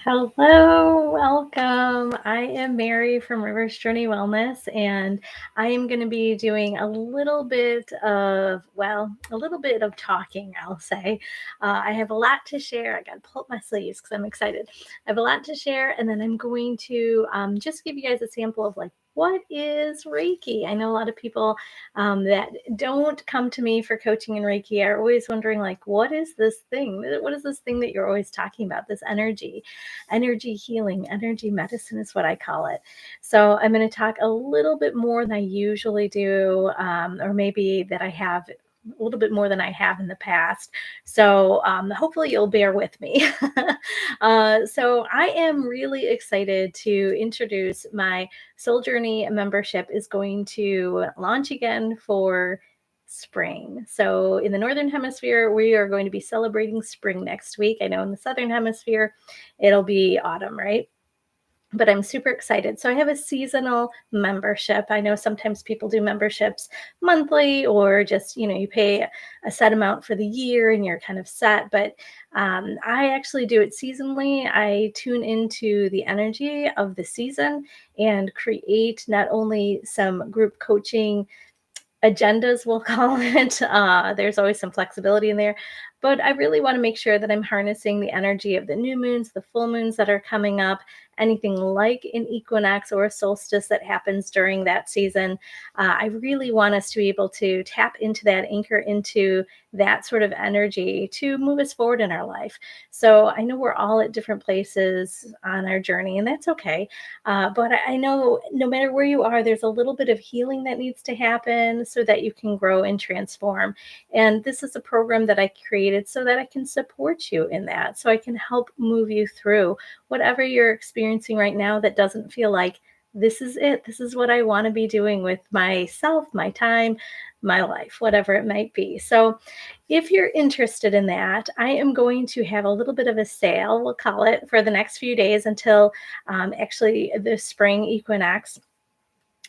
Hello, welcome. I am Mary from Rivers Journey Wellness, and I am going to be doing a little bit of talking, I'll say. I have a lot to share. I got to pull up my sleeves because I'm excited. I have a lot to share, and then I'm going to just give you guys a sample of what is Reiki? I know a lot of people that don't come to me for coaching in Reiki are always wondering, what is this thing? What is this thing that you're always talking about? This energy healing, energy medicine is what I call it. So I'm going to talk a little bit more than I usually do, or maybe that I have a little bit more than I have in the past. So hopefully you'll bear with me. So I am really excited to introduce my Soul Journey membership is going to launch again for spring. So in the Northern Hemisphere, we are going to be celebrating spring next week. I know in the Southern Hemisphere, it'll be autumn, right? But I'm super excited. So I have a seasonal membership. I know sometimes people do memberships monthly or just, you pay a set amount for the year and you're kind of set. But I actually do it seasonally. I tune into the energy of the season and create not only some group coaching agendas, we'll call it. There's always some flexibility in there, but I really want to make sure that I'm harnessing the energy of the new moons, the full moons that are coming up, anything like an equinox or a solstice that happens during that season. I really want us to be able to tap into that, anchor into that sort of energy to move us forward in our life. So I know we're all at different places on our journey, and that's okay. But I know no matter where you are, there's a little bit of healing that needs to happen so that you can grow and transform. And this is a program that I created so that I can support you in that, so I can help move you through whatever you're experiencing right now that doesn't feel like this is it. This is what I want to be doing with myself, my time, my life, whatever it might be. So, if you're interested in that, I am going to have a little bit of a sale, we'll call it, for the next few days until actually the spring equinox.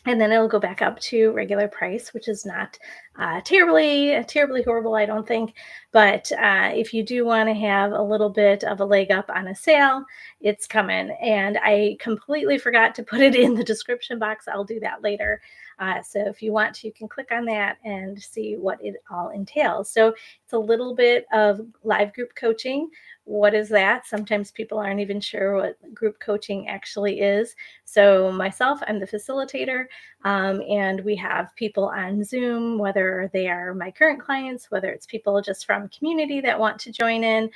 And then it'll go back up to regular price, which is not terribly horrible, I don't think. But if you do want to have a little bit of a leg up on a sale, it's coming. And I completely forgot to put it in the description box. I'll do that later. So if you want to, you can click on that and see what it all entails. So it's a little bit of live group coaching. What is that? Sometimes people aren't even sure what group coaching actually is. So myself, I'm the facilitator, and we have people on Zoom, whether they are my current clients, whether it's people just from community that want to join in.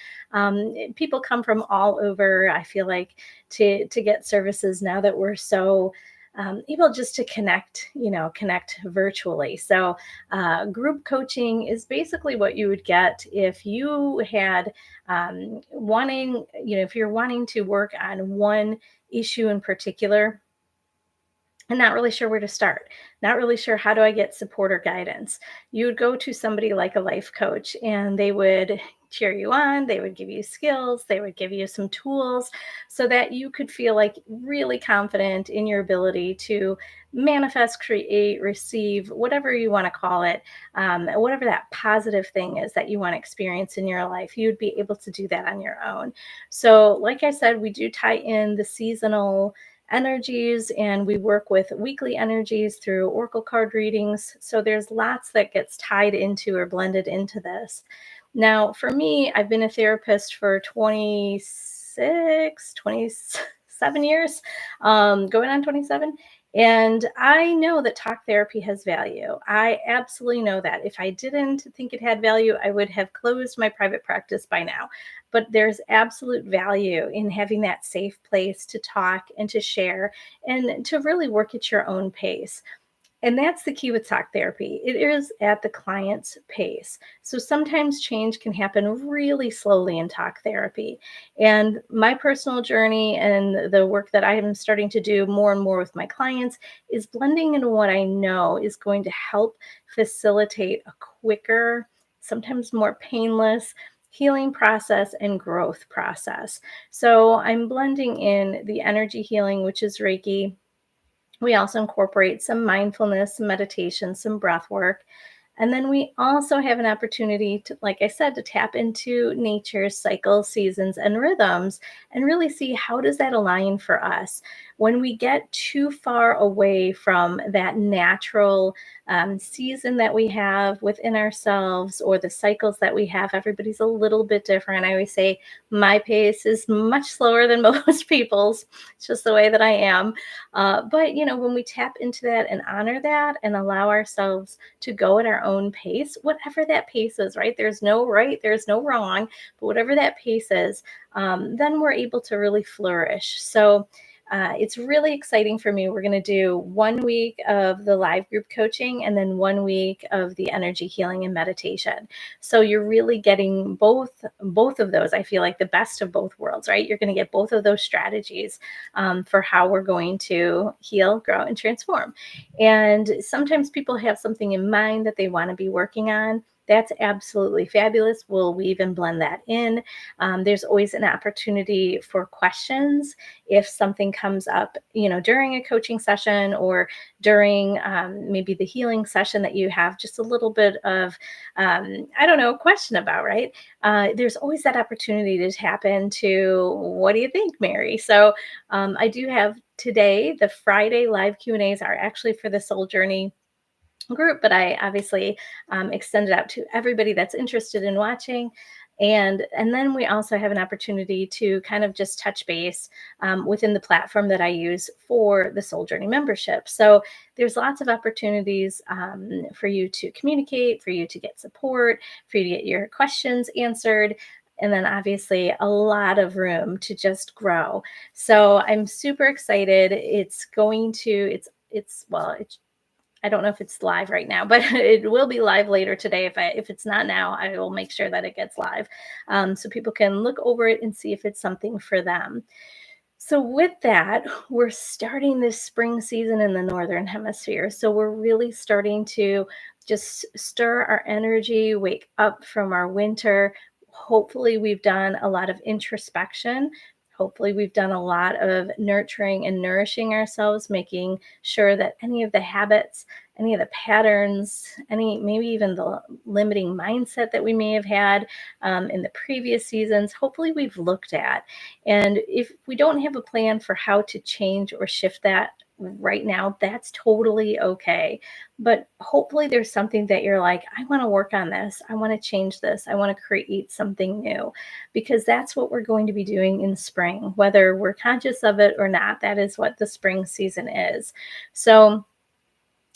People come from all over, I feel like, to get services now that we're so able just to connect virtually. So group coaching is basically what you would get if you had if you're wanting to work on one issue in particular and not really sure where to start, not really sure how do I get support or guidance. You would go to somebody like a life coach and they would cheer you on, they would give you skills, they would give you some tools so that you could feel like really confident in your ability to manifest, create, receive, whatever you want to call it, whatever that positive thing is that you want to experience in your life. You'd be able to do that on your own. So, like I said, we do tie in the seasonal energies and we work with weekly energies through oracle card readings. So there's lots that gets tied into or blended into this. Now, for me, I've been a therapist for 27 years, going on 27. And I know that talk therapy has value. I absolutely know that. If I didn't think it had value, I would have closed my private practice by now. But there's absolute value in having that safe place to talk and to share and to really work at your own pace. And that's the key with talk therapy. It is at the client's pace. So sometimes change can happen really slowly in talk therapy. And my personal journey and the work that I am starting to do more and more with my clients is blending into what I know is going to help facilitate a quicker, sometimes more painless healing process and growth process. So I'm blending in the energy healing, which is Reiki. We also incorporate some mindfulness, some meditation, some breath work. And then we also have an opportunity to, like I said, to tap into nature's cycles, seasons, and rhythms and really see how does that align for us. When we get too far away from that natural season that we have within ourselves or the cycles that we have, everybody's a little bit different. I always say my pace is much slower than most people's. It's just the way that I am. But, when we tap into that and honor that and allow ourselves to go at our own pace, whatever that pace is, right? There's no right, there's no wrong, but whatever that pace is, then we're able to really flourish. So, it's really exciting for me. We're going to do 1 week of the live group coaching and then 1 week of the energy healing and meditation. So you're really getting both of those. I feel like the best of both worlds, right? You're going to get both of those strategies for how we're going to heal, grow, and transform. And sometimes people have something in mind that they want to be working on. That's absolutely fabulous. We'll weave and blend that in. There's always an opportunity for questions if something comes up, during a coaching session or during maybe the healing session that you have just a little bit of, I don't know, question about, right? There's always that opportunity to tap into, what do you think, Mary? So I do have today, the Friday live Q&As are actually for the Soul Journey group, but I obviously extend it out to everybody that's interested in watching. And then we also have an opportunity to kind of just touch base within the platform that I use for the Soul Journey membership. So there's lots of opportunities for you to communicate, for you to get support, for you to get your questions answered. And then obviously a lot of room to just grow. So I'm super excited. It's I don't know if it's live right now, but it will be live later today. If it's not now, I will make sure that it gets live, so people can look over it and see if it's something for them. So with that, we're starting this spring season in the Northern Hemisphere. So we're really starting to just stir our energy, wake up from our winter. Hopefully, we've done a lot of introspection. Hopefully, we've done a lot of nurturing and nourishing ourselves, making sure that any of the habits, any of the patterns, maybe even the limiting mindset that we may have had in the previous seasons, hopefully we've looked at. And if we don't have a plan for how to change or shift that right now, that's totally okay. But hopefully there's something that you're like, I want to work on this. I want to change this. I want to create something new, because that's what we're going to be doing in spring, whether we're conscious of it or not. That is what the spring season is. So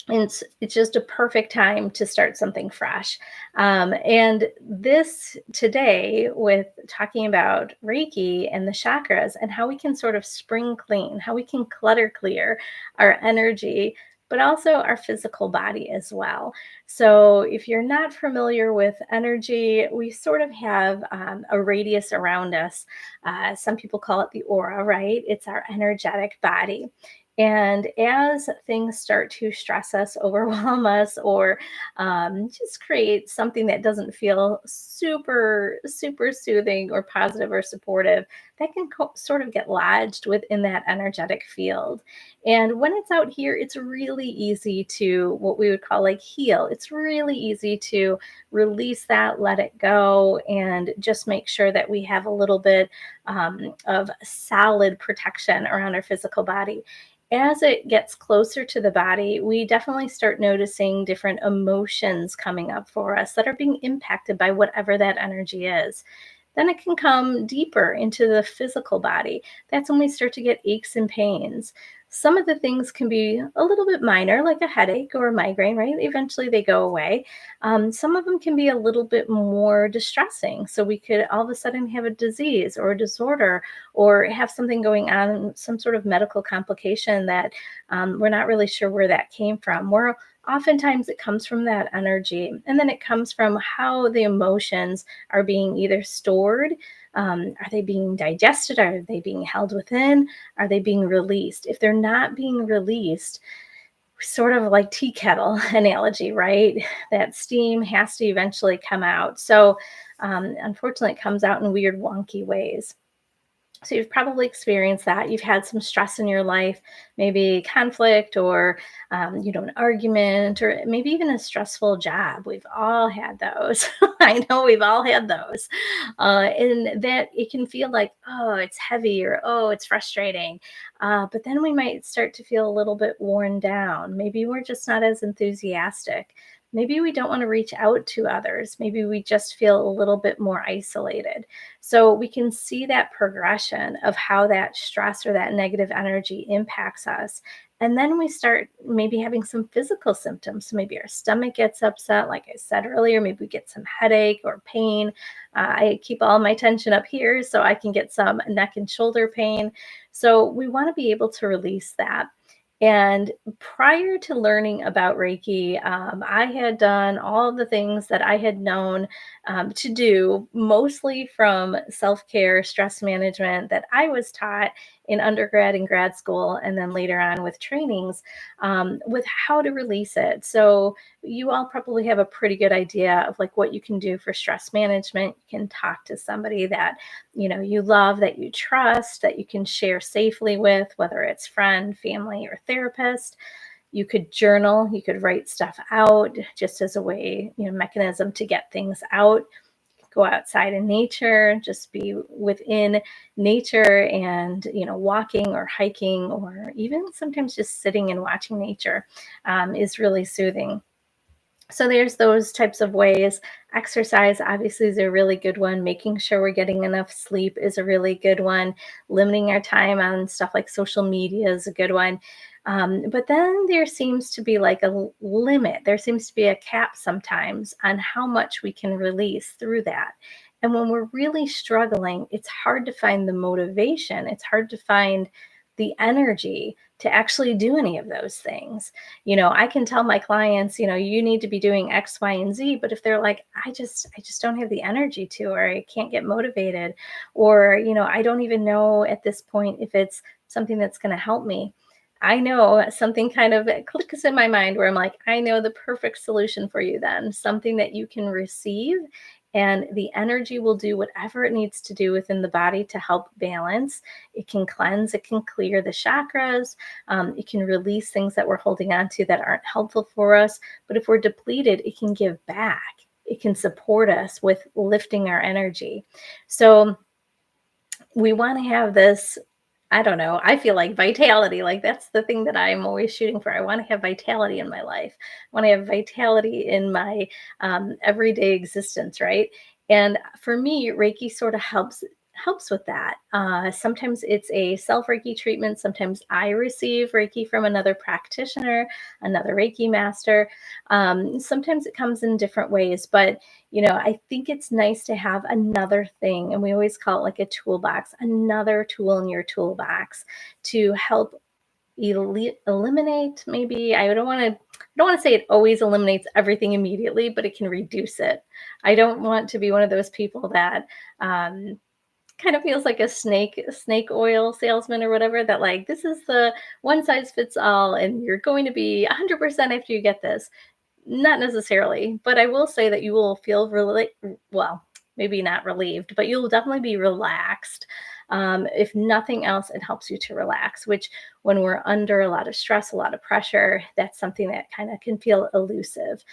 it's just a perfect time to start something fresh. And this today, with talking about Reiki and the chakras and how we can sort of spring clean, how we can clutter clear our energy, but also our physical body as well. So if you're not familiar with energy, we sort of have a radius around us. Some people call it the aura, right? It's our energetic body. And as things start to stress us, overwhelm us, or just create something that doesn't feel super, super soothing or positive or supportive, that can sort of get lodged within that energetic field. And when it's out here, it's really easy to what we would call like heal. It's really easy to release that, let it go, and just make sure that we have a little bit of solid protection around our physical body. As it gets closer to the body, we definitely start noticing different emotions coming up for us that are being impacted by whatever that energy is. Then it can come deeper into the physical body. That's when we start to get aches and pains. Some of the things can be a little bit minor, like a headache or a migraine, right? Eventually they go away. Some of them can be a little bit more distressing. So we could all of a sudden have a disease or a disorder, or have something going on, some sort of medical complication that we're not really sure where that came from. Oftentimes it comes from that energy, and then it comes from how the emotions are being either stored. Are they being digested? Are they being held within? Are they being released? If they're not being released, sort of like tea kettle analogy, right? That steam has to eventually come out. So unfortunately, it comes out in weird, wonky ways. So you've probably experienced that. You've had some stress in your life, maybe conflict or, an argument, or maybe even a stressful job. We've all had those. I know we've all had those. And that it can feel like, oh, it's heavy or, oh, it's frustrating. But then we might start to feel a little bit worn down. Maybe we're just not as enthusiastic. Maybe we don't want to reach out to others. Maybe we just feel a little bit more isolated. So we can see that progression of how that stress or that negative energy impacts us. And then we start maybe having some physical symptoms. So maybe our stomach gets upset, like I said earlier. Maybe we get some headache or pain. I keep all my tension up here so I can get some neck and shoulder pain. So we want to be able to release that. And prior to learning about Reiki, I had done all the things that I had known to do, mostly from self care, stress management that I was taught in undergrad and grad school, and then later on with trainings with how to release it. So, you all probably have a pretty good idea of like what you can do for stress management. You can talk to somebody that you love, that you trust, that you can share safely with, whether it's friend, family, or therapist. You could journal, you could write stuff out just as a way, mechanism to get things out. Go outside in nature, just be within nature and, walking or hiking, or even sometimes just sitting and watching nature is really soothing. So there's those types of ways. Exercise obviously is a really good one. Making sure we're getting enough sleep is a really good one. Limiting our time on stuff like social media is a good one. But then there seems to be like a limit. There seems to be a cap sometimes on how much we can release through that. And when we're really struggling, it's hard to find the motivation. It's hard to find the energy to actually do any of those things. I can tell my clients, you need to be doing X, Y, and Z, but if they're like, I just don't have the energy to, or I can't get motivated, or, I don't even know at this point if it's something that's going to help me. I know something kind of clicks in my mind where I'm like, I know the perfect solution for you then, something that you can receive, and the energy will do whatever it needs to do within the body to help balance. It can cleanse, it can clear the chakras, it can release things that we're holding on to that aren't helpful for us. But if we're depleted, it can give back. It can support us with lifting our energy. So we want to have this, I don't know, I feel like vitality. Like that's the thing that I'm always shooting for. I want to have vitality in my life. I want to have vitality in my everyday existence, right? And for me, Reiki sort of helps with that. Sometimes it's a self Reiki treatment. Sometimes I receive Reiki from another practitioner, another Reiki master. Sometimes it comes in different ways, but I think it's nice to have another thing, and we always call it like a toolbox, another tool in your toolbox to help eliminate. Maybe I don't want to say it always eliminates everything immediately, but it can reduce it. I don't want to be one of those people that kind of feels like a snake oil salesman or whatever, that like this is the one size fits all and you're going to be 100% after you get this. Not necessarily, but I will say that you will feel really, well, maybe not relieved, but you'll definitely be relaxed. If nothing else, it helps you to relax, which when we're under a lot of stress, a lot of pressure, that's something that kind of can feel elusive.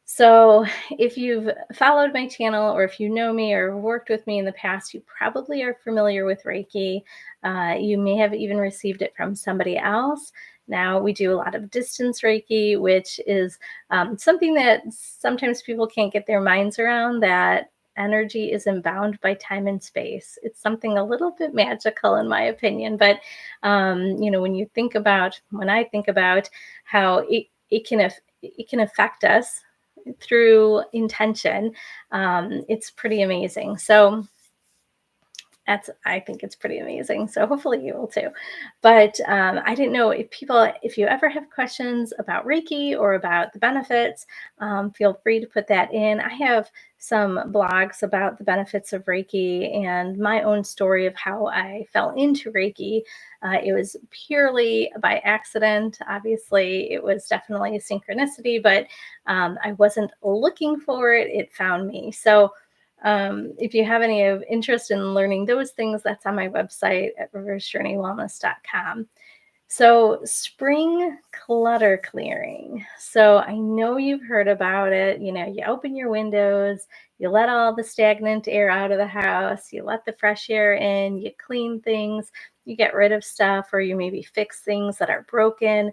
So, if you've followed my channel, or if you know me or worked with me in the past, you probably are familiar with Reiki. You may have even received it from somebody else. Now, we do a lot of distance Reiki, which is something that sometimes people can't get their minds around, that energy isn't bound by time and space. It's something a little bit magical, in my opinion. But, when I think about how it can affect us through intention, it's pretty amazing. So I think it's pretty amazing. So hopefully you will too. But I didn't know if you ever have questions about Reiki or about the benefits, feel free to put that in. I have some blogs about the benefits of Reiki and my own story of how I fell into Reiki. It was purely by accident. Obviously, it was definitely a synchronicity, but I wasn't looking for it. It found me. So If you have any of interest in learning those things, that's on my website at reversejourneywellness.com. So, spring clutter clearing. So, I know you've heard about it. You open your windows, you let all the stagnant air out of the house, you let the fresh air in, you clean things, you get rid of stuff, or you maybe fix things that are broken,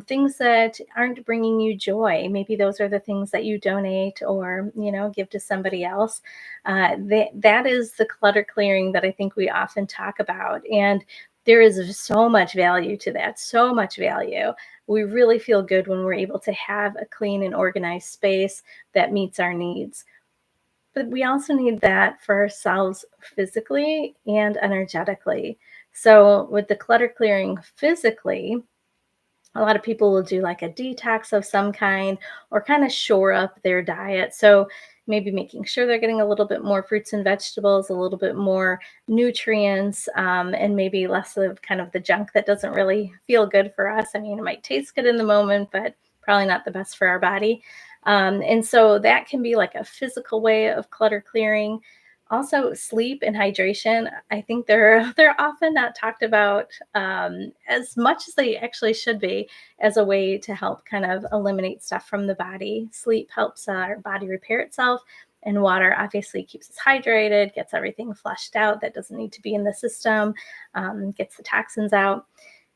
things that aren't bringing you joy. Maybe those are the things that you donate or, give to somebody else. That is the clutter clearing that I think we often talk about. And there is so much value to that, so much value. We really feel good when we're able to have a clean and organized space that meets our needs. But we also need that for ourselves physically and energetically. So, with the clutter clearing physically, a lot of people will do like a detox of some kind or kind of shore up their diet. So maybe making sure they're getting a little bit more fruits and vegetables, a little bit more nutrients, and maybe less of kind of the junk that doesn't really feel good for us. I mean, it might taste good in the moment, but probably not the best for our body. And so that can be like a physical way of clutter clearing. Also, sleep and hydration. I think they're often not talked about as much as they actually should be as a way to help kind of eliminate stuff from the body. Sleep helps our body repair itself, and water obviously keeps us hydrated, gets everything flushed out that doesn't need to be in the system, gets the toxins out.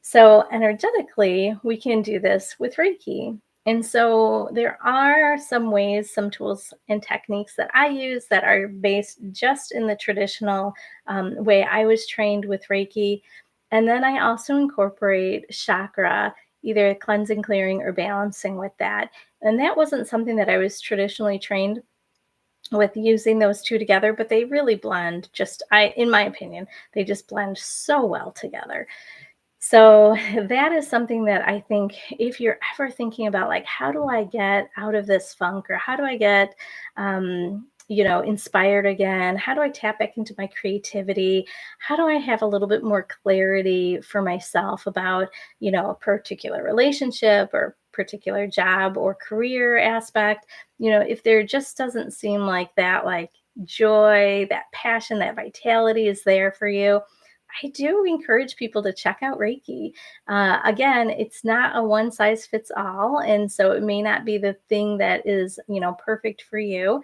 So, energetically, we can do this with Reiki. And so, there are some ways, some tools and techniques that I use that are based just in the traditional way I was trained with Reiki. And then I also incorporate chakra, either cleansing, clearing, or balancing with that. And that wasn't something that I was traditionally trained with using those two together, but they really blend in my opinion, they just blend so well together. So that is something that I think if you're ever thinking about like, how do I get out of this funk or how do I get, inspired again? How do I tap back into my creativity? How do I have a little bit more clarity for myself about, a particular relationship or particular job or career aspect? If there just doesn't seem like that, like joy, that passion, that vitality is there for you, I do encourage people to check out Reiki. Again, it's not a one size fits all. And so it may not be the thing that is, perfect for you.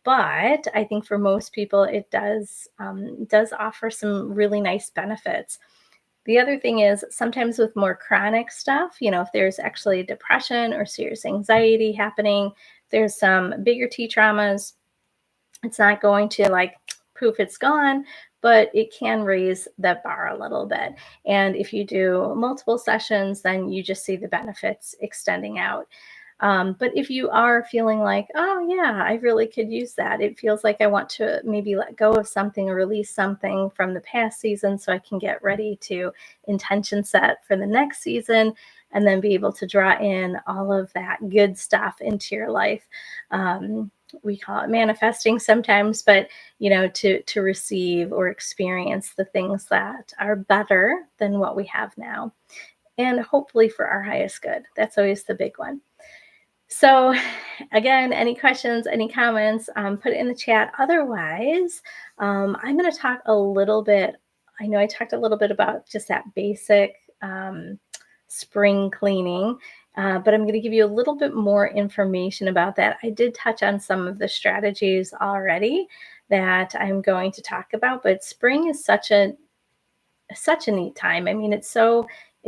But I think for most people, it does offer some really nice benefits. The other thing is sometimes with more chronic stuff, if there's actually depression or serious anxiety happening, there's some bigger T traumas, it's not going to like poof, it's gone, but it can raise the bar a little bit. And if you do multiple sessions, then you just see the benefits extending out. But if you are feeling like, oh, yeah, I really could use that, it feels like I want to maybe let go of something or release something from the past season so I can get ready to intention set for the next season and then be able to draw in all of that good stuff into your life. We call it manifesting sometimes, but to receive or experience the things that are better than what we have now, and hopefully for our highest good. That's always the big one. So, again, any questions, any comments, put it in the chat. Otherwise, I'm going to talk a little bit. I know I talked a little bit about just that basic spring cleaning, but I'm going to give you a little bit more information about that. I did touch on some of the strategies already that I'm going to talk about, but spring is such a neat time. I mean, it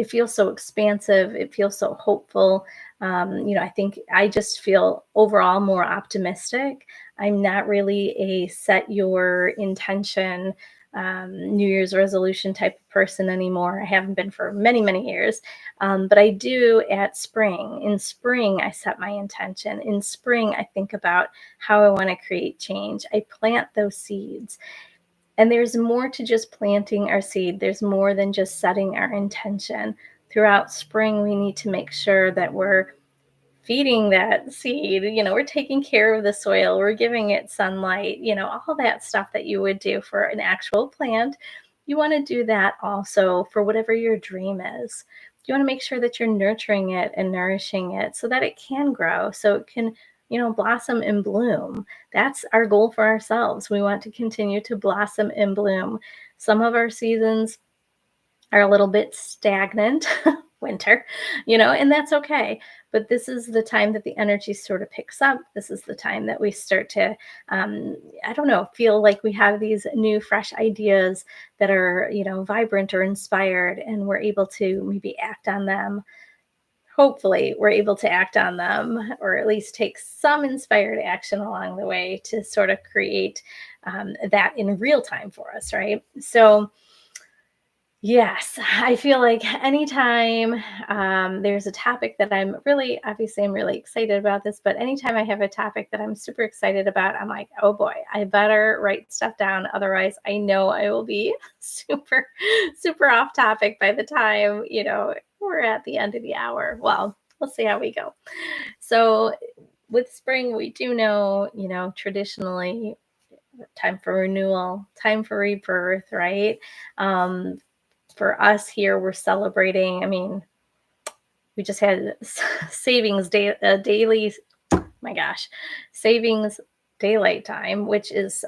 feels so expansive. It feels so hopeful. I think I just feel overall more optimistic. I'm not really a set your intention, New Year's resolution type of person anymore. I haven't been for many, many years. But I do at spring. In spring, I set my intention. In spring, I think about how I want to create change. I plant those seeds. And there's more to just planting our seed. There's more than just setting our intention. Throughout spring, we need to make sure that we're feeding that seed. We're taking care of the soil. We're giving it sunlight, all that stuff that you would do for an actual plant. You want to do that also for whatever your dream is. You want to make sure that you're nurturing it and nourishing it so that it can grow, so it can blossom and bloom. That's our goal for ourselves. We want to continue to blossom and bloom. Some of our seasons are a little bit stagnant, winter, and that's okay. But this is the time that the energy sort of picks up. This is the time that we start to, I don't know, feel like we have these new, fresh ideas that are, vibrant or inspired, and we're able to maybe act on them. Hopefully, we're able to act on them, or at least take some inspired action along the way to sort of create that in real time for us, right? So, yes, I feel like anytime there's a topic that obviously, I'm really excited about this, but anytime I have a topic that I'm super excited about, I'm like, oh boy, I better write stuff down. Otherwise, I know I will be super, super off topic by the time, we're at the end of the hour. Well, we'll see how we go. So, with spring, we do know, traditionally, time for renewal, time for rebirth, right? Um, for us here, we're celebrating. I mean, we just had savings day, daily. My gosh, savings daylight time, which is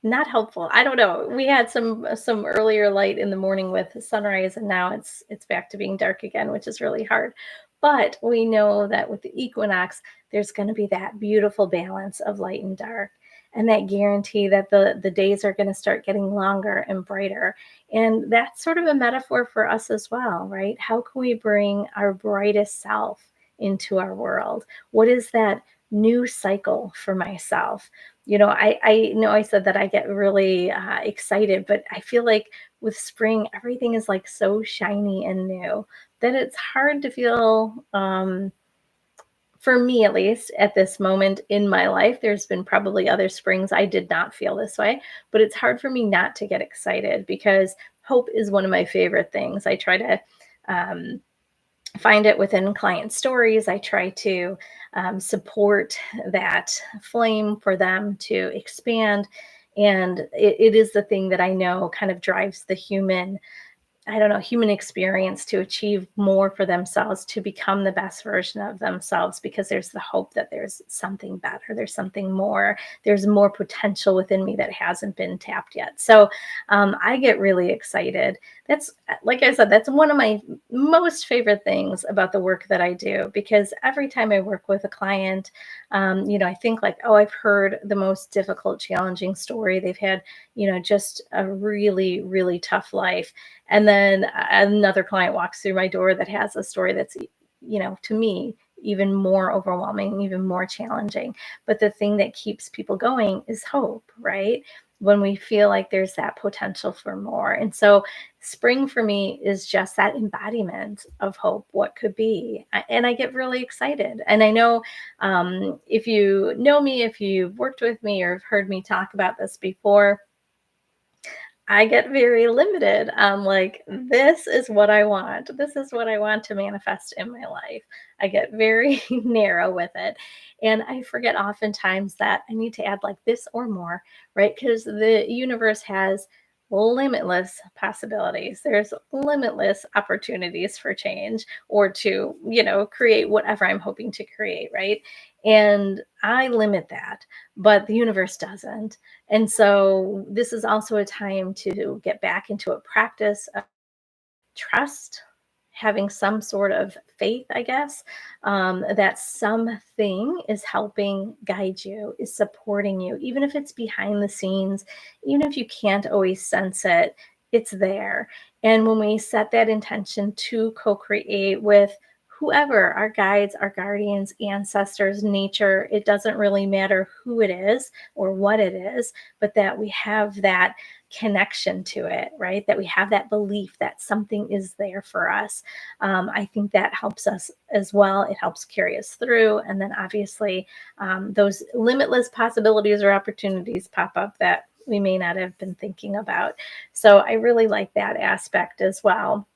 not helpful. I don't know. We had some earlier light in the morning with sunrise, and now it's back to being dark again, which is really hard. But we know that with the equinox, there's going to be that beautiful balance of light and dark, and that guarantee that the days are going to start getting longer and brighter. And that's sort of a metaphor for us as well, right? How can we bring our brightest self into our world? What is that new cycle for myself? I know I said that I get really excited, but I feel like with spring, everything is like so shiny and new that it's hard to feel, for me at least, at this moment in my life. There's been probably other springs I did not feel this way, but it's hard for me not to get excited because hope is one of my favorite things. I try to um, find it within client stories. I try to support that flame for them to expand. And it is the thing that I know kind of drives the human experience to achieve more for themselves, to become the best version of themselves, because there's the hope that there's something better, there's something more, there's more potential within me that hasn't been tapped yet. So I get really excited. That's, like I said, that's one of my most favorite things about the work that I do, because every time I work with a client, I think like, oh, I've heard the most difficult, challenging story. They've had, just a really, really tough life. And then another client walks through my door that has a story that's, to me, even more overwhelming, even more challenging. But the thing that keeps people going is hope, right? When we feel like there's that potential for more. And so spring for me is just that embodiment of hope, what could be. And I get really excited. And I know, if you know me, if you've worked with me or have heard me talk about this before, I get very limited. I'm like, this is what I want. This is what I want to manifest in my life. I get very narrow with it. And I forget oftentimes that I need to add like this or more, right? Because the universe has limitless possibilities. There's limitless opportunities for change or to, create whatever I'm hoping to create, right? And I limit that, but the universe doesn't. And so this is also a time to get back into a practice of trust, having some sort of faith, I guess, that something is helping guide you, is supporting you, even if it's behind the scenes, even if you can't always sense it, it's there. And when we set that intention to co create with whoever, our guides, our guardians, ancestors, nature, it doesn't really matter who it is or what it is, but that we have that connection to it, right? That we have that belief that something is there for us. I think that helps us as well. It helps carry us through. And then obviously, those limitless possibilities or opportunities pop up that we may not have been thinking about. So I really like that aspect as well.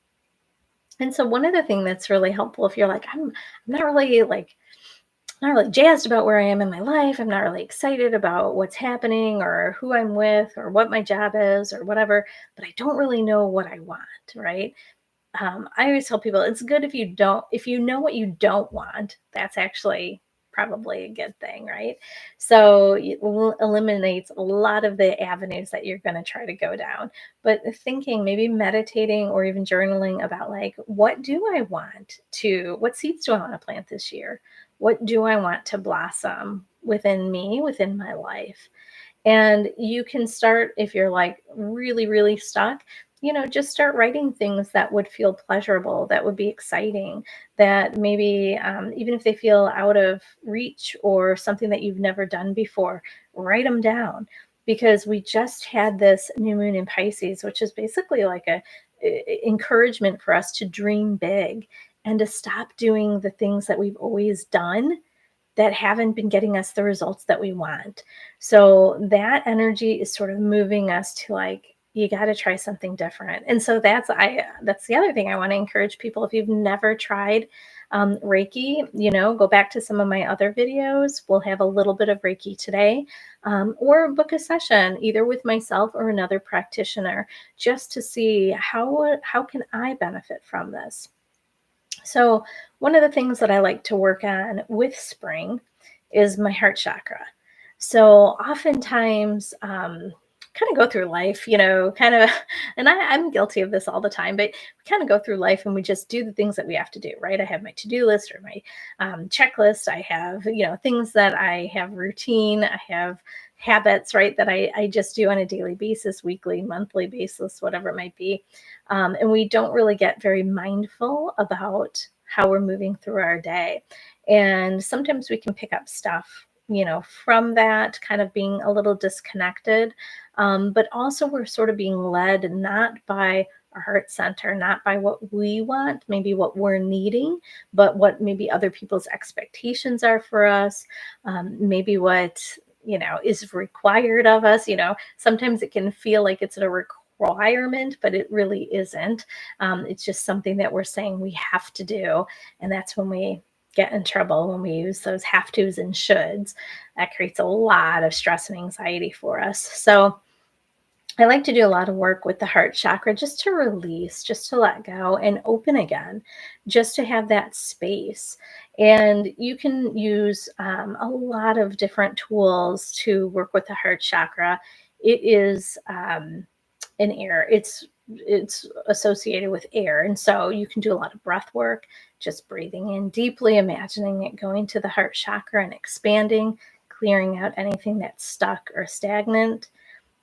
And so one other thing that's really helpful, if you're like, I'm not really jazzed about where I am in my life. I'm not really excited about what's happening or who I'm with or what my job is or whatever, but I don't really know what I want, right? I always tell people it's good if you know what you don't want. That's actually probably a good thing, right? So it eliminates a lot of the avenues that you're going to try to go down. But thinking, maybe meditating or even journaling about like, what seeds do I want to plant this year? What do I want to blossom within me, within my life? And you can start, if you're like really, really stuck, just start writing things that would feel pleasurable, that would be exciting, that maybe even if they feel out of reach or something that you've never done before, write them down. Because we just had this new moon in Pisces, which is basically like encouragement for us to dream big and to stop doing the things that we've always done that haven't been getting us the results that we want. So that energy is sort of moving us to like, you got to try something different. And so that's the other thing I want to encourage people. If you've never tried Reiki, go back to some of my other videos. We'll have a little bit of Reiki today, or book a session either with myself or another practitioner, just to see how can I benefit from this. So one of the things that I like to work on with spring is my heart chakra. So oftentimes, kind of go through life, kind of, and I'm guilty of this all the time, but we kind of go through life and we just do the things that we have to do, right? I have my to-do list or my checklist. I have, things that I have routine. I have habits, right, that I just do on a daily basis, weekly, monthly basis, whatever it might be. And we don't really get very mindful about how we're moving through our day. And sometimes we can pick up stuff, from that, kind of being a little disconnected. But also we're sort of being led not by our heart center, not by what we want, maybe what we're needing, but what maybe other people's expectations are for us, maybe what, is required of us. Sometimes it can feel like it's a requirement, but it really isn't. It's just something that we're saying we have to do. And that's when we get in trouble, when we use those have tos and shoulds. That creates a lot of stress and anxiety for us. So I like to do a lot of work with the heart chakra just to release, just to let go and open again, just to have that space. And you can use a lot of different tools to work with the heart chakra. It is an air. It's associated with air. And so you can do a lot of breath work, just breathing in deeply, imagining it going to the heart chakra and expanding, clearing out anything that's stuck or stagnant.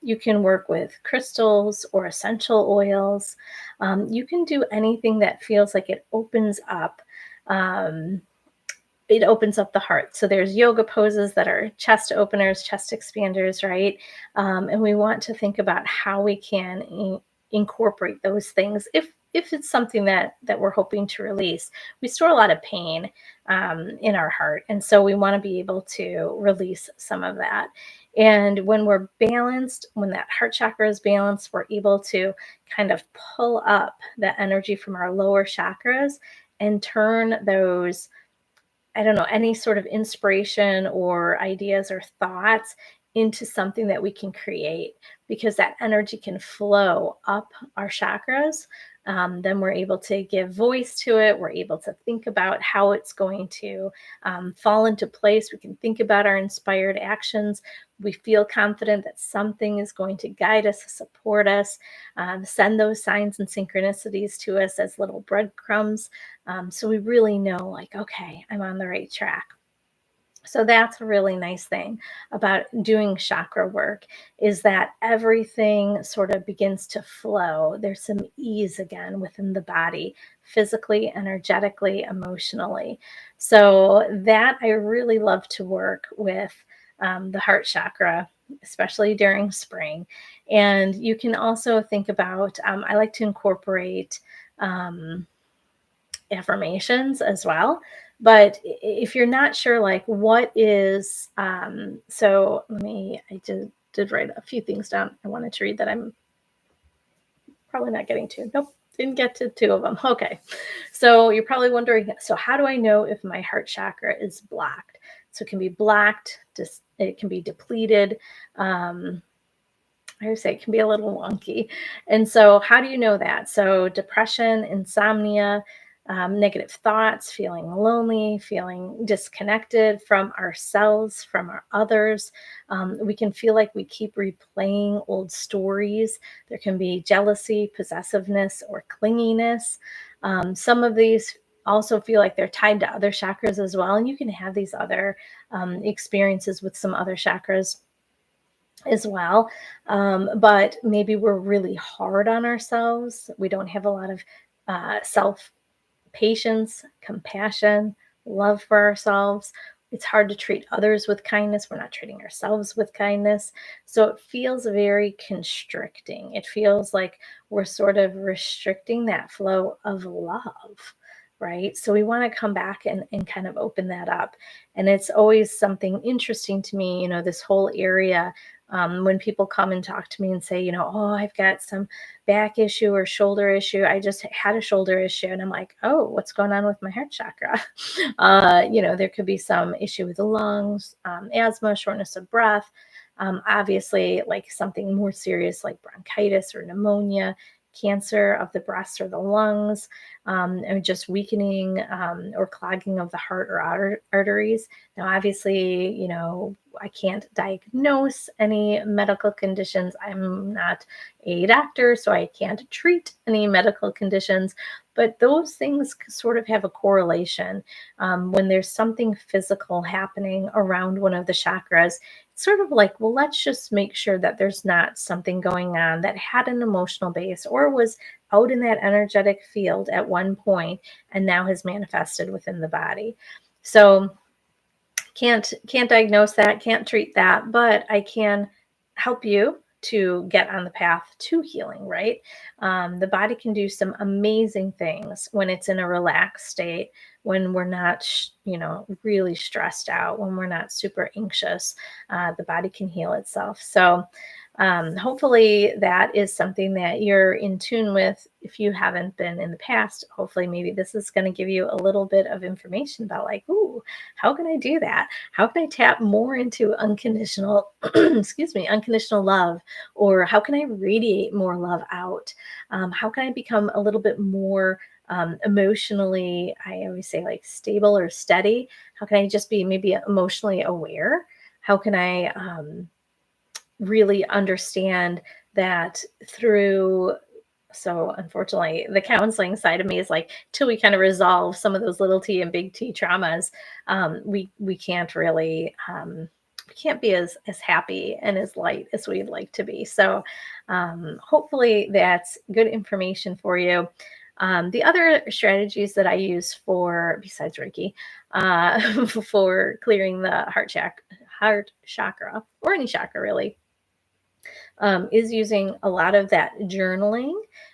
You can work with crystals or essential oils. You can do anything that feels like it opens up. It opens up the heart. So there's yoga poses that are chest openers, chest expanders, right? And we want to think about how we can incorporate those things if it's something that we're hoping to release. We store a lot of pain in our heart, and so we want to be able to release some of that. And when we're balanced, when that heart chakra is balanced, we're able to kind of pull up that energy from our lower chakras and turn those, I don't know, any sort of inspiration or ideas or thoughts into something that we can create, because that energy can flow up our chakras. Then we're able to give voice to it. We're able to think about how it's going to fall into place. We can think about our inspired actions. We feel confident that something is going to guide us, support us, send those signs and synchronicities to us as little breadcrumbs. So we really know, like, okay, I'm on the right track. So that's a really nice thing about doing chakra work, is that everything sort of begins to flow. There's some ease again within the body, physically, energetically, emotionally. So that I really love to work with the heart chakra, especially during spring. And you can also think about, I like to incorporate affirmations as well. But if you're not sure, like, what is, so I did write a few things down I wanted to read that I'm probably not getting to. Nope, didn't get to two of them. Okay. So you're probably wondering, so how do I know if my heart chakra is blocked? So it can be blocked, it can be depleted. I would say it can be a little wonky. And so how do you know that? So depression, insomnia, negative thoughts, feeling lonely, feeling disconnected from ourselves, from our others. We can feel like we keep replaying old stories. There can be jealousy, possessiveness, or clinginess. Some of these also feel like they're tied to other chakras as well. And you can have these other experiences with some other chakras as well. But maybe we're really hard on ourselves. We don't have a lot of self patience, compassion, love for ourselves. It's hard to treat others with kindness. We're not treating ourselves with kindness. So it feels very constricting. It feels like we're sort of restricting that flow of love, right? So we want to come back and kind of open that up. And it's always something interesting to me, this whole area. When people come and talk to me and say, oh, I've got some back issue or shoulder issue. I just had a shoulder issue. And I'm like, oh, what's going on with my heart chakra? There could be some issue with the lungs, asthma, shortness of breath. Obviously, like something more serious like bronchitis or pneumonia, cancer of the breast or the lungs, or just weakening or clogging of the heart or arteries. Now, obviously, I can't diagnose any medical conditions. I'm not a doctor, so I can't treat any medical conditions. But those things sort of have a correlation. When there's something physical happening around one of the chakras, it's sort of like, well, let's just make sure that there's not something going on that had an emotional base or was out in that energetic field at one point and now has manifested within the body. So can't diagnose that, can't treat that, but I can help you to get on the path to healing, right? The body can do some amazing things when it's in a relaxed state, when we're not, really stressed out, when we're not super anxious. The body can heal itself. So hopefully that is something that you're in tune with. If you haven't been in the past, hopefully maybe this is going to give you a little bit of information about like, ooh, how can I do that? How can I tap more into unconditional, unconditional love? Or how can I radiate more love out? How can I become a little bit more emotionally, I always say like stable or steady? How can I just be maybe emotionally aware? How can I really understand that through, so unfortunately the counseling side of me is like, till we kind of resolve some of those little t and big T traumas, we can't really we can't be as happy and as light as we'd like to be. So hopefully that's good information for you. The other strategies that I use for, besides Reiki, for clearing the heart chakra, or any chakra really, is using a lot of that journaling,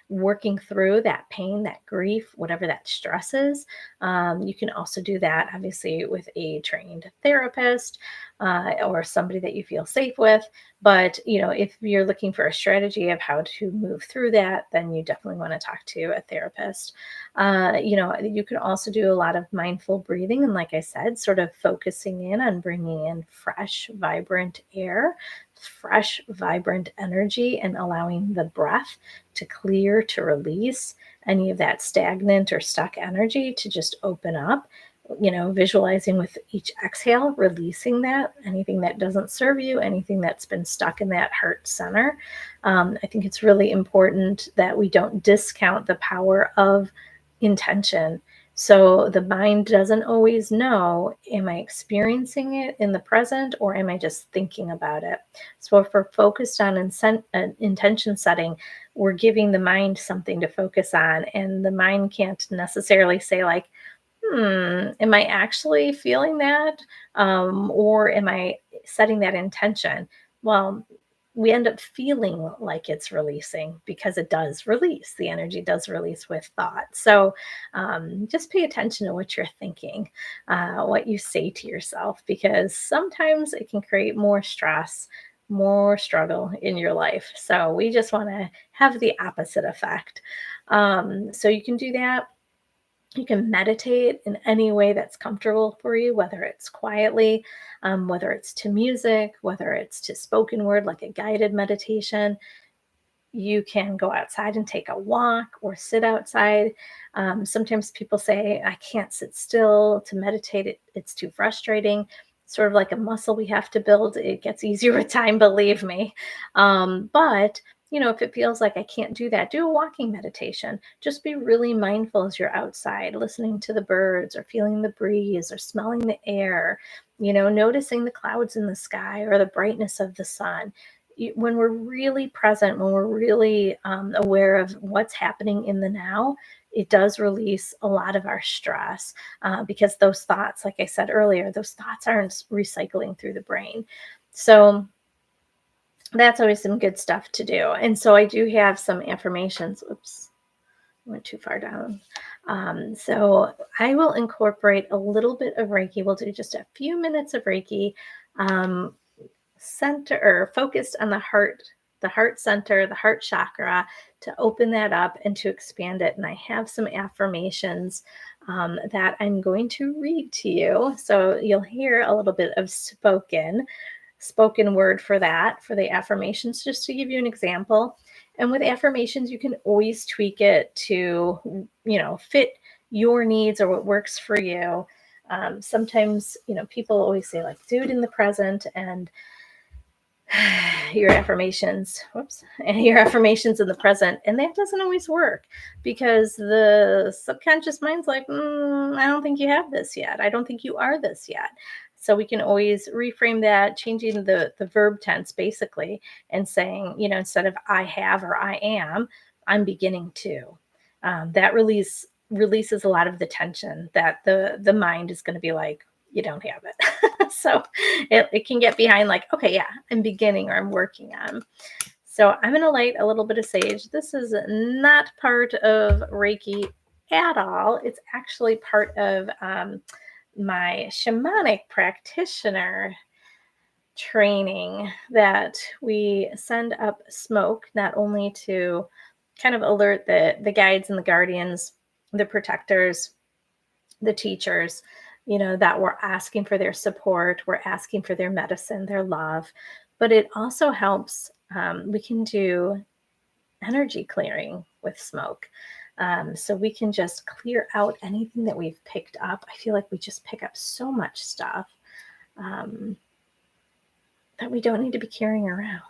working through that pain, that grief, whatever that stress is. You can also do that, obviously, with a trained therapist or somebody that you feel safe with. But, if you're looking for a strategy of how to move through that, then you definitely want to talk to a therapist. You can also do a lot of mindful breathing. And like I said, sort of focusing in on bringing in fresh, vibrant air, fresh, vibrant energy, and allowing the breath to clear, to release any of that stagnant or stuck energy to just open up. Visualizing with each exhale, releasing that, anything that doesn't serve you, anything that's been stuck in that heart center. I think it's really important that we don't discount the power of intention. So the mind doesn't always know, am I experiencing it in the present or am I just thinking about it? So if we're focused on intention setting, we're giving the mind something to focus on, and the mind can't necessarily say like, am I actually feeling that? Or am I setting that intention? Well, we end up feeling like it's releasing because it does release. The energy does release with thought. So just pay attention to what you're thinking, what you say to yourself, because sometimes it can create more stress, more struggle in your life. So we just want to have the opposite effect. So you can do that. You can meditate in any way that's comfortable for you, whether it's quietly, whether it's to music, whether it's to spoken word, like a guided meditation. You can go outside and take a walk or sit outside. Sometimes people say, I can't sit still to meditate. It's too frustrating. Sort of like a muscle we have to build. It gets easier with time, believe me. But if it feels like I can't do that, do a walking meditation. Just be really mindful as you're outside, listening to the birds or feeling the breeze or smelling the air, noticing the clouds in the sky or the brightness of the sun. When we're really present, when we're really aware of what's happening in the now, it does release a lot of our stress because those thoughts, like I said earlier, those thoughts aren't recycling through the brain. So that's always some good stuff to do. And so I do have some affirmations. Oops, went too far down. So I will incorporate a little bit of Reiki. We'll do just a few minutes of Reiki, center or focused on the heart center, the heart chakra, to open that up and to expand it. And I have some affirmations that I'm going to read to you. So you'll hear a little bit of spoken word for that, for the affirmations, just to give you an example. And with affirmations, you can always tweak it to, fit your needs or what works for you. Sometimes, people always say like, do it in the present and your affirmations in the present, and that doesn't always work because the subconscious mind's like, I don't think you have this yet, I don't think you are this yet. So we can always reframe that, changing the verb tense basically, and saying, instead of I have or I am, I'm beginning to. That releases a lot of the tension that the mind is going to be like, you don't have it. So it can get behind like, okay, yeah, I'm beginning or I'm working on. So I'm going to light a little bit of sage. This is not part of Reiki at all. It's actually part of my shamanic practitioner training, that we send up smoke not only to kind of alert the guides and the guardians, the protectors, the teachers, that we're asking for their support, we're asking for their medicine, their love, but it also helps. We can do energy clearing with smoke. So we can just clear out anything that we've picked up. I feel like we just pick up so much stuff that we don't need to be carrying around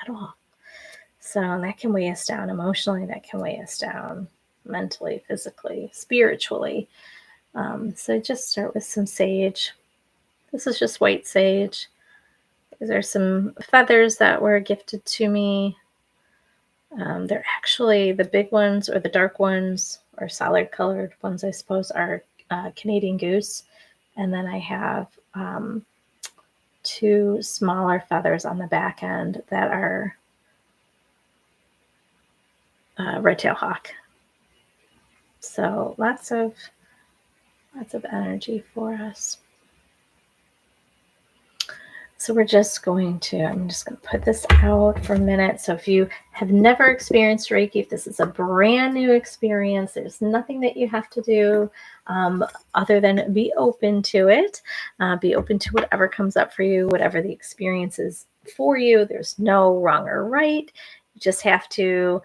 at all. So that can weigh us down emotionally, that can weigh us down mentally, physically, spiritually. So just start with some sage. This is just white sage. These are some feathers that were gifted to me. They're actually, the big ones or the dark ones or solid colored ones, I suppose, are Canadian goose. And then I have 2 smaller feathers on the back end that are red-tailed hawk. So lots of energy for us. So I'm just going to put this out for a minute. So if you have never experienced Reiki, if this is a brand new experience, there's nothing that you have to do other than be open to it. Be open to whatever comes up for you, whatever the experience is for you. There's no wrong or right. You just have to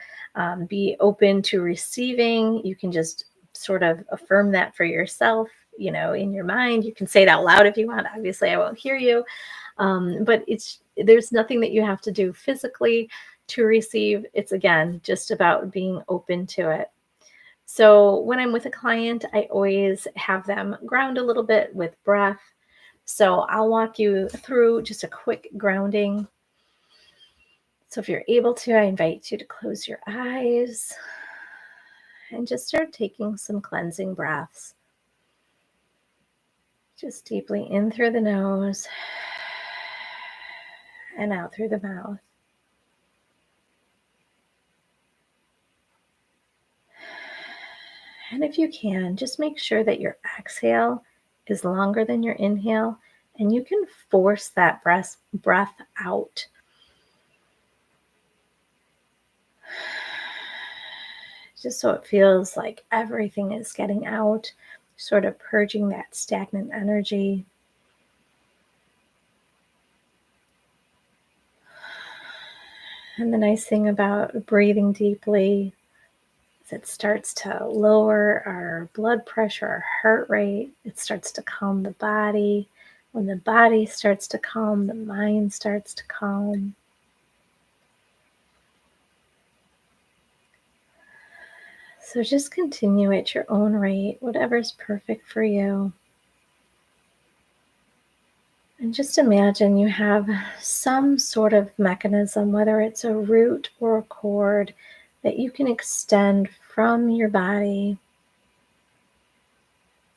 be open to receiving. You can just sort of affirm that for yourself, in your mind. You can say it out loud if you want. Obviously, I won't hear you. But there's nothing that you have to do physically to receive. It's, again, just about being open to it. So when I'm with a client, I always have them ground a little bit with breath. So I'll walk you through just a quick grounding. So if you're able to, I invite you to close your eyes and just start taking some cleansing breaths. Just deeply in through the nose and out through the mouth. And if you can, just make sure that your exhale is longer than your inhale, and you can force that breath out. Just so it feels like everything is getting out, sort of purging that stagnant energy. And the nice thing about breathing deeply is it starts to lower our blood pressure, our heart rate. It starts to calm the body. When the body starts to calm, the mind starts to calm. So just continue at your own rate, whatever's perfect for you. And just imagine you have some sort of mechanism, whether it's a root or a cord, that you can extend from your body.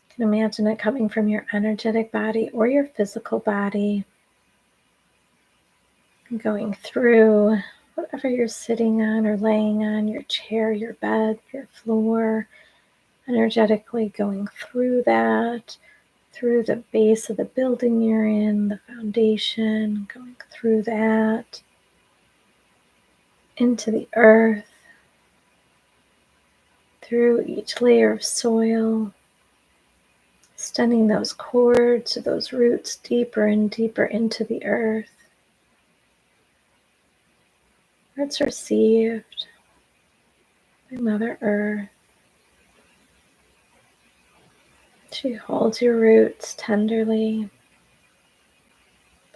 You can imagine it coming from your energetic body or your physical body, going through whatever you're sitting on or laying on, your chair, your bed, your floor, energetically going through that, through the base of the building you're in, the foundation, going through that, into the earth, through each layer of soil, extending those cords or those roots deeper and deeper into the earth, where it's received by Mother Earth. She holds your roots tenderly,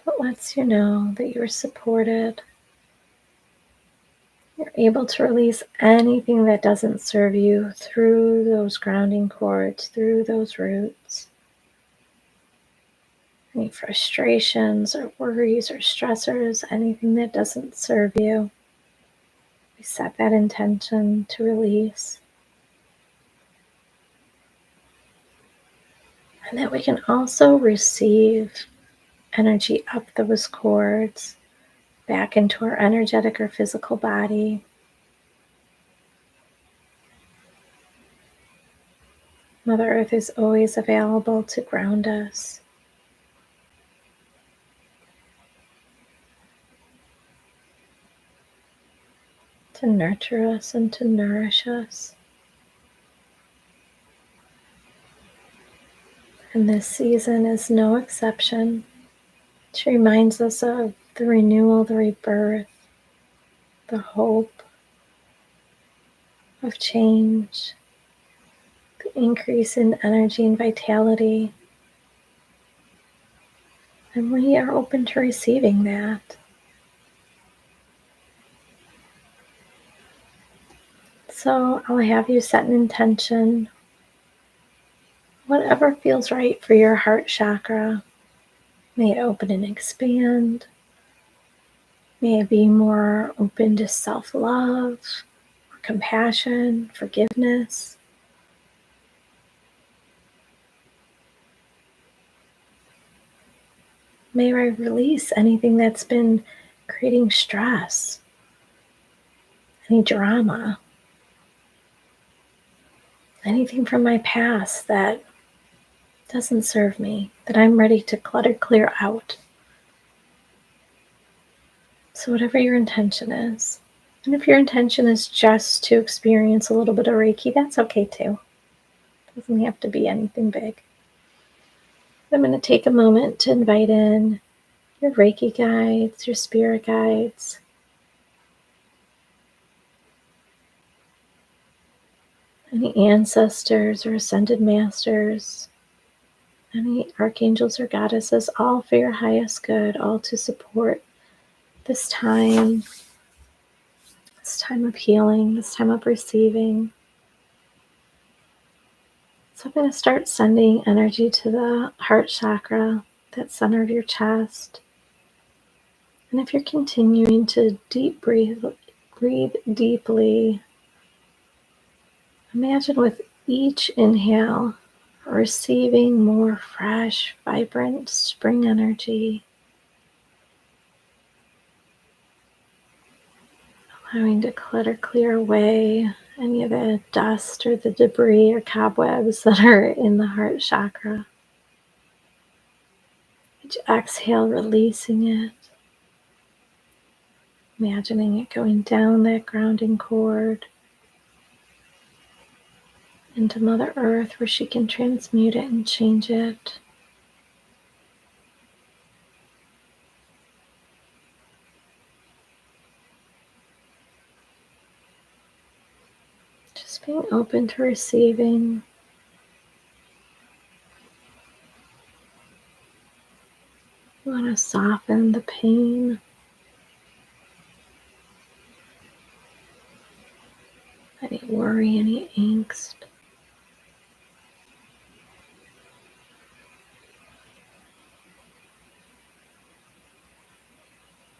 but lets you know that you're supported. You're able to release anything that doesn't serve you through those grounding cords, through those roots. Any frustrations or worries or stressors, anything that doesn't serve you. We set that intention to release. And that we can also receive energy up those cords back into our energetic or physical body. Mother Earth is always available to ground us. To nurture us and to nourish us. And this season is no exception. She reminds us of the renewal, the rebirth, the hope of change, the increase in energy and vitality. And we are open to receiving that. So I'll have you set an intention, whatever feels right for your heart chakra. May it open and expand. May it be more open to self-love, compassion, forgiveness. May I release anything that's been creating stress, any drama, anything from my past that doesn't serve me, that I'm ready to clutter clear out. So whatever your intention is, and if your intention is just to experience a little bit of Reiki, that's okay too. It doesn't have to be anything big. I'm going to take a moment to invite in your Reiki guides, your spirit guides, any ancestors or ascended masters, any archangels or goddesses, all for your highest good, all to support this time of healing, this time of receiving. So I'm going to start sending energy to the heart chakra, that center of your chest. And if you're continuing to breathe deeply, imagine with each inhale receiving more fresh, vibrant spring energy, allowing to clutter clear away any of the dust or the debris or cobwebs that are in the heart chakra. Each exhale, releasing it, imagining it going down that grounding cord into Mother Earth, where she can transmute it and change it. Just being open to receiving. You want to soften the pain. Any worry, any angst.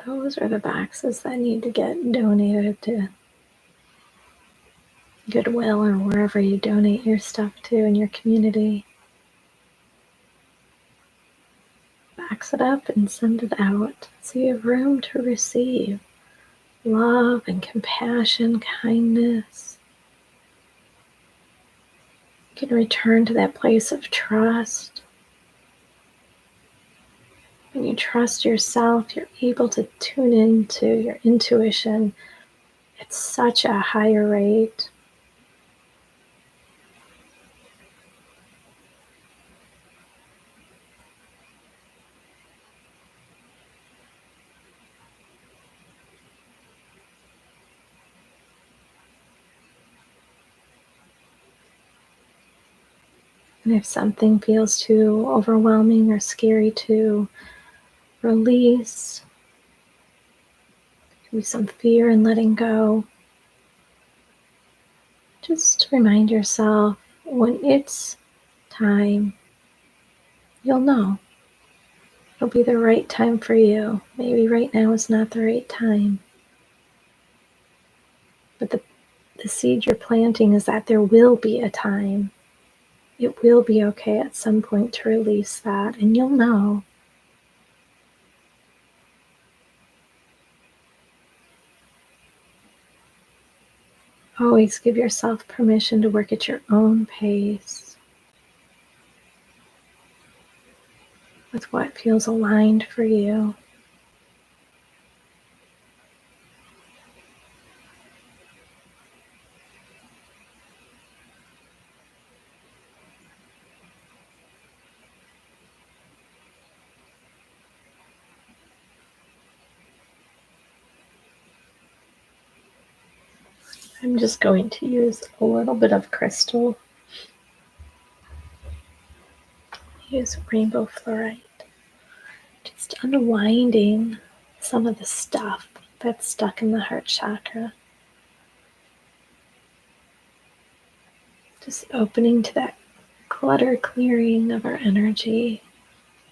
Those are the boxes that need to get donated to Goodwill or wherever you donate your stuff to in your community. Box it up and send it out so you have room to receive love and compassion, kindness. You can return to that place of trust. When you trust yourself, you're able to tune into your intuition at such a higher rate. And if something feels too overwhelming or scary to release, maybe some fear in letting go, just remind yourself when it's time, you'll know. It'll be the right time for you. Maybe right now is not the right time. But the seed you're planting is that there will be a time. It will be okay at some point to release that, and you'll know. Always give yourself permission to work at your own pace with what feels aligned for you. I'm just going to use a little bit of crystal. Use rainbow fluorite. Just unwinding some of the stuff that's stuck in the heart chakra. Just opening to that clutter clearing of our energy,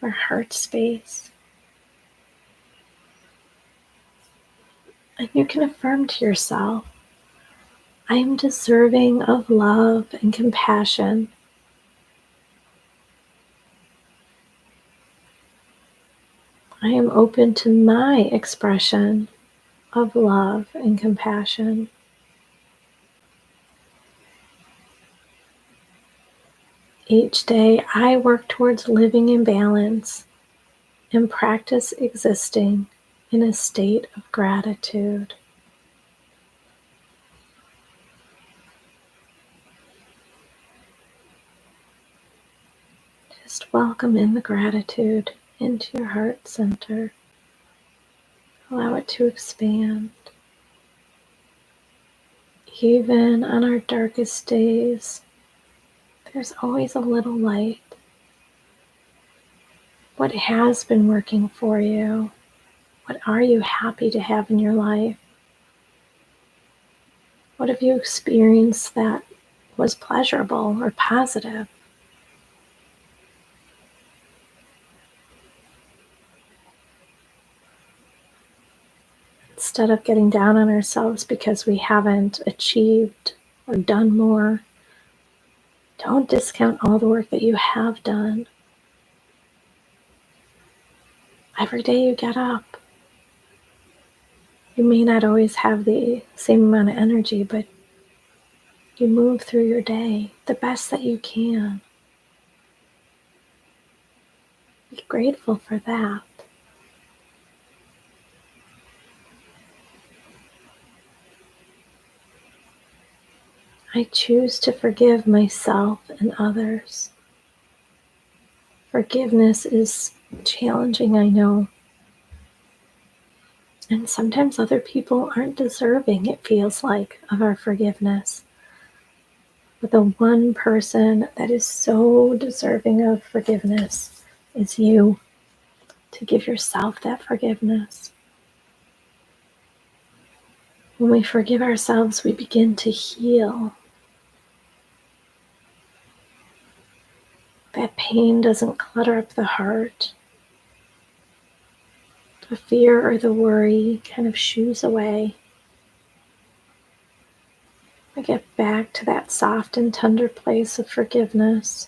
our heart space. And you can affirm to yourself, I am deserving of love and compassion. I am open to my expression of love and compassion. Each day I work towards living in balance and practice existing in a state of gratitude. Just welcome in the gratitude into your heart center. Allow it to expand. Even on our darkest days, there's always a little light. What has been working for you? What are you happy to have in your life? What have you experienced that was pleasurable or positive? Instead of getting down on ourselves because we haven't achieved or done more, don't discount all the work that you have done. Every day you get up, you may not always have the same amount of energy, but you move through your day the best that you can. Be grateful for that. I choose to forgive myself and others. Forgiveness is challenging, I know. And sometimes other people aren't deserving, it feels like, of our forgiveness. But the one person that is so deserving of forgiveness is you, to give yourself that forgiveness. When we forgive ourselves, we begin to heal. That pain doesn't clutter up the heart. The fear or the worry kind of shoos away. We get back to that soft and tender place of forgiveness.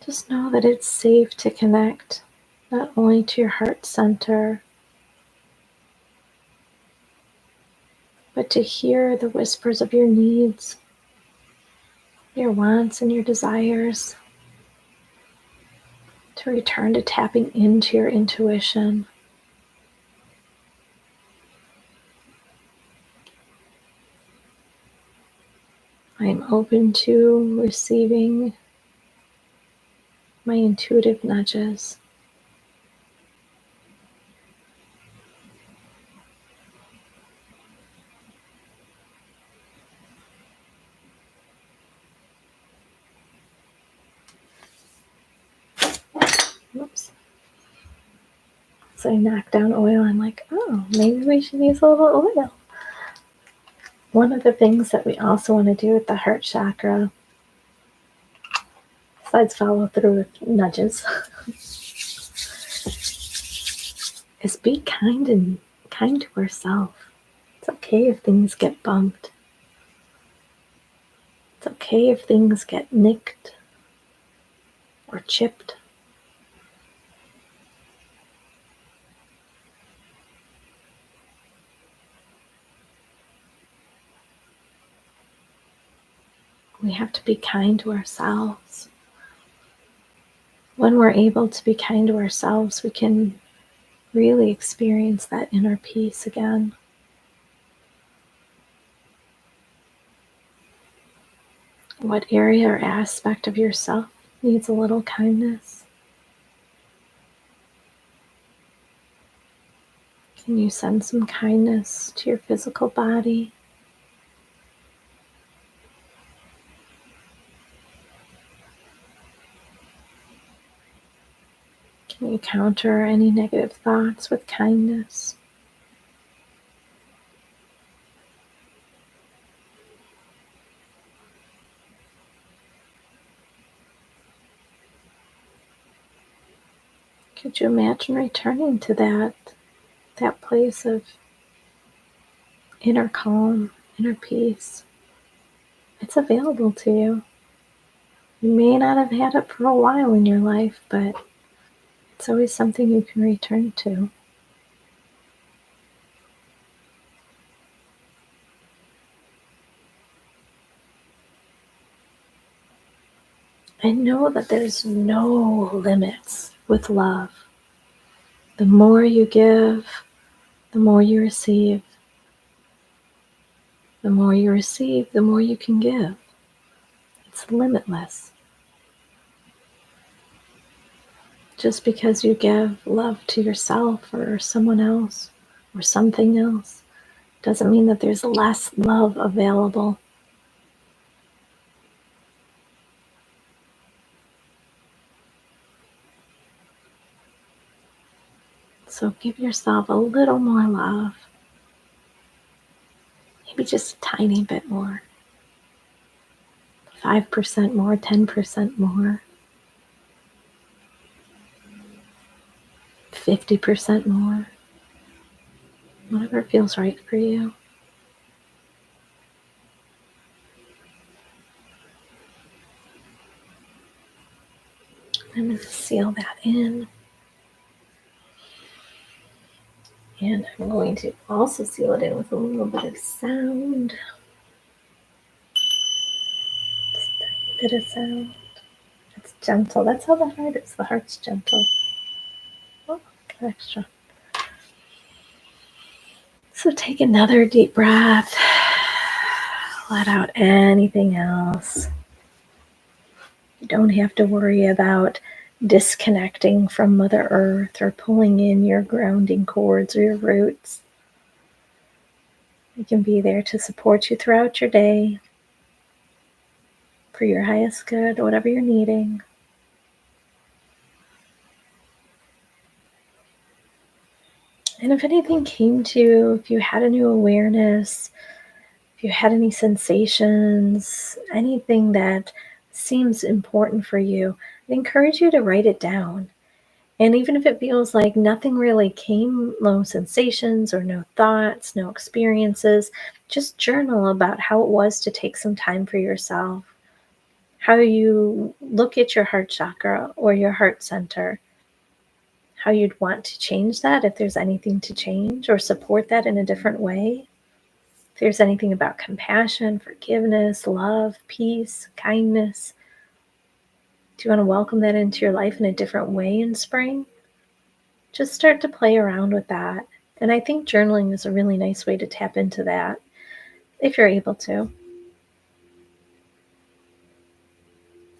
Just know that it's safe to connect not only to your heart center, but to hear the whispers of your needs, your wants, and your desires. To return to tapping into your intuition. I am open to receiving my intuitive nudges. Oops. So I knocked down oil. I'm like, oh, maybe we should use a little oil. One of the things that we also want to do with the heart chakra, besides follow through with nudges, is be kind to ourselves. It's okay if things get bumped. It's okay if things get nicked or chipped. We have to be kind to ourselves. When we're able to be kind to ourselves, we can really experience that inner peace again. What area or aspect of yourself needs a little kindness? Can you send some kindness to your physical body? Can you counter any negative thoughts with kindness? Could you imagine returning to that place of inner calm, inner peace? It's available to you. You may not have had it for a while in your life, but it's always something you can return to. I know that there's no limits with love. The more you give, the more you receive. The more you receive, the more you can give. It's limitless. Just because you give love to yourself or someone else or something else doesn't mean that there's less love available. So give yourself a little more love. Maybe just a tiny bit more. 5% more, 10% more. 50% more. Whatever feels right for you. I'm going to seal that in. And I'm going to also seal it in with a little bit of sound. Just a bit of sound. It's gentle. That's how the heart is. The heart's gentle. Oh, extra. So take another deep breath. Let out anything else. You don't have to worry about disconnecting from Mother Earth or pulling in your grounding cords or your roots. It can be there to support you throughout your day for your highest good, whatever you're needing. And if anything came to you, if you had a new awareness, if you had any sensations, anything that seems important for you, I encourage you to write it down. And even if it feels like nothing really came, no sensations or no thoughts, no experiences, just journal about how it was to take some time for yourself, how you look at your heart chakra or your heart center, how you'd want to change that if there's anything to change or support that in a different way. If there's anything about compassion, forgiveness, love, peace, kindness, do you want to welcome that into your life in a different way in spring? Just start to play around with that. And I think journaling is a really nice way to tap into that if you're able to.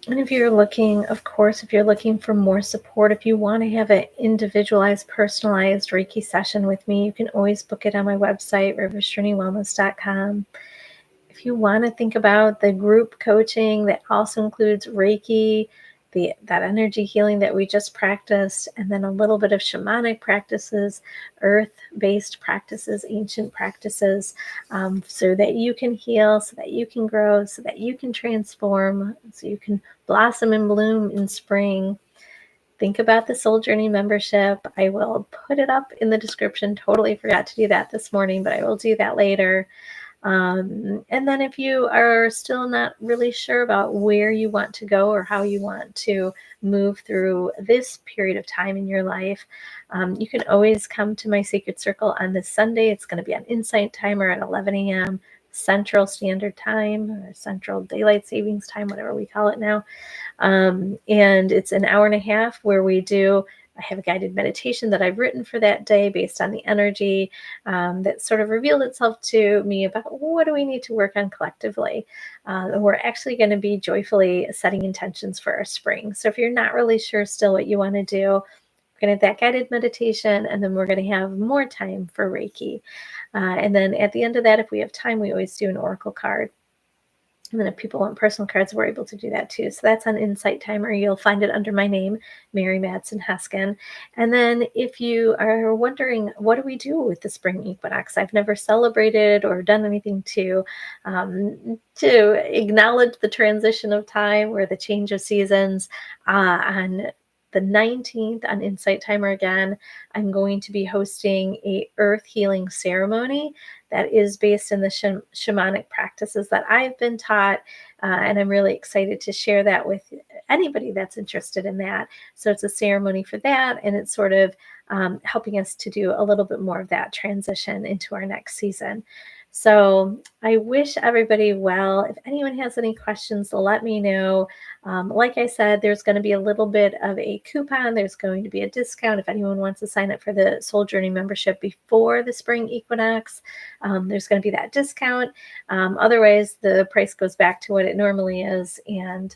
And if you're looking, of course, if you're looking for more support, if you want to have an individualized, personalized Reiki session with me, you can always book it on my website, riversjourneywellness.com. If you want to think about the group coaching that also includes Reiki, that energy healing that we just practiced, and then a little bit of shamanic practices, earth-based practices, ancient practices, so that you can heal, so that you can grow, so that you can transform, so you can blossom and bloom in spring. Think about the Soul Journey membership. I will put it up in the description. Totally forgot to do that this morning, but I will do that later. And then if you are still not really sure about where you want to go or how you want to move through this period of time in your life, you can always come to my Sacred Circle on this Sunday. It's going to be on Insight Timer at 11 a.m. Central Standard Time, or Central Daylight Savings Time, whatever we call it now. And it's an hour and a half where I have a guided meditation that I've written for that day based on the energy that sort of revealed itself to me about what do we need to work on collectively. And we're actually going to be joyfully setting intentions for our spring. So if you're not really sure still what you want to do, we're going to have that guided meditation, and then we're going to have more time for Reiki. And then at the end of that, if we have time, we always do an oracle card. And then if people want personal cards, we're able to do that too. So that's on Insight Timer. You'll find it under my name, Mary Madsen-Heskin. And then if you are wondering, what do we do with the spring equinox? I've never celebrated or done anything to acknowledge the transition of time or the change of seasons. On the 19th on Insight Timer again, I'm going to be hosting a earth healing ceremony that is based in the shamanic practices that I've been taught. And I'm really excited to share that with anybody that's interested in that. So it's a ceremony for that, and it's sort of helping us to do a little bit more of that transition into our next season. So I wish everybody well. If anyone has any questions, let me know. Like I said, there's going to be a little bit of a coupon. There's going to be a discount if anyone wants to sign up for the Soul Journey membership before the spring equinox. There's going to be that discount. Otherwise, the price goes back to what it normally is, and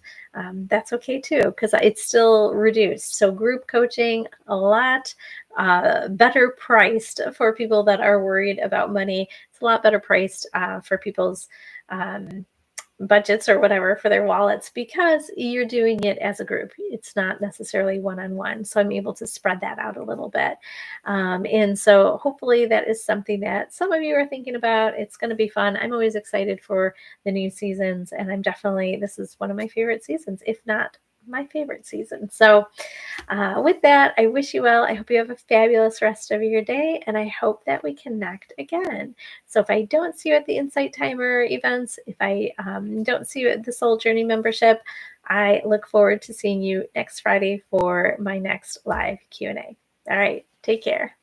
that's okay too, because it's still reduced. So group coaching, a lot better priced for people that are worried about money. It's a lot better priced for people's budgets or whatever, for their wallets, because you're doing it as a group. It's not necessarily one-on-one. So I'm able to spread that out a little bit. And so hopefully that is something that some of you are thinking about. It's going to be fun. I'm always excited for the new seasons, and this is one of my favorite seasons, if not my favorite season. So with that, I wish you well. I hope you have a fabulous rest of your day, and I hope that we connect again. So if I don't see you at the Insight Timer events, if I don't see you at the Soul Journey membership, I look forward to seeing you next Friday for my next live Q&A. All right, take care.